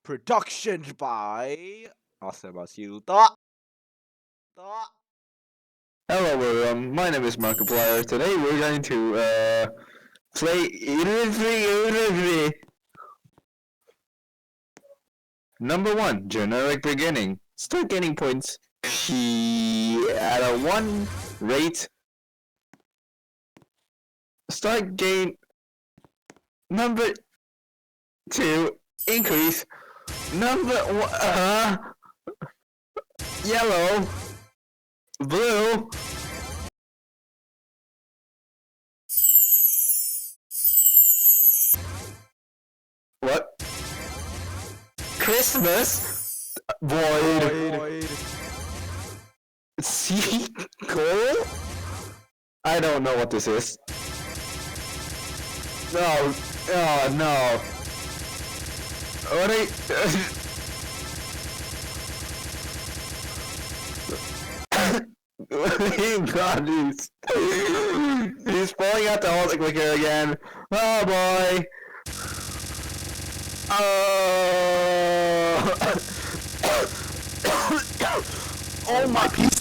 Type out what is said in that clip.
production by Phasellus. Hello everyone, my name is Markiplier. Today we're going to play Number 1, generic beginning. Start gaining points at a 1 rate. Start gain. Number 2, increase. Number 1, yellow, blue. What? Christmas? Void. Sequel? I don't know what this is. No. Oh no. What are you... God, he's pulling out the alt clicker again. Oh boy. Oh my piece.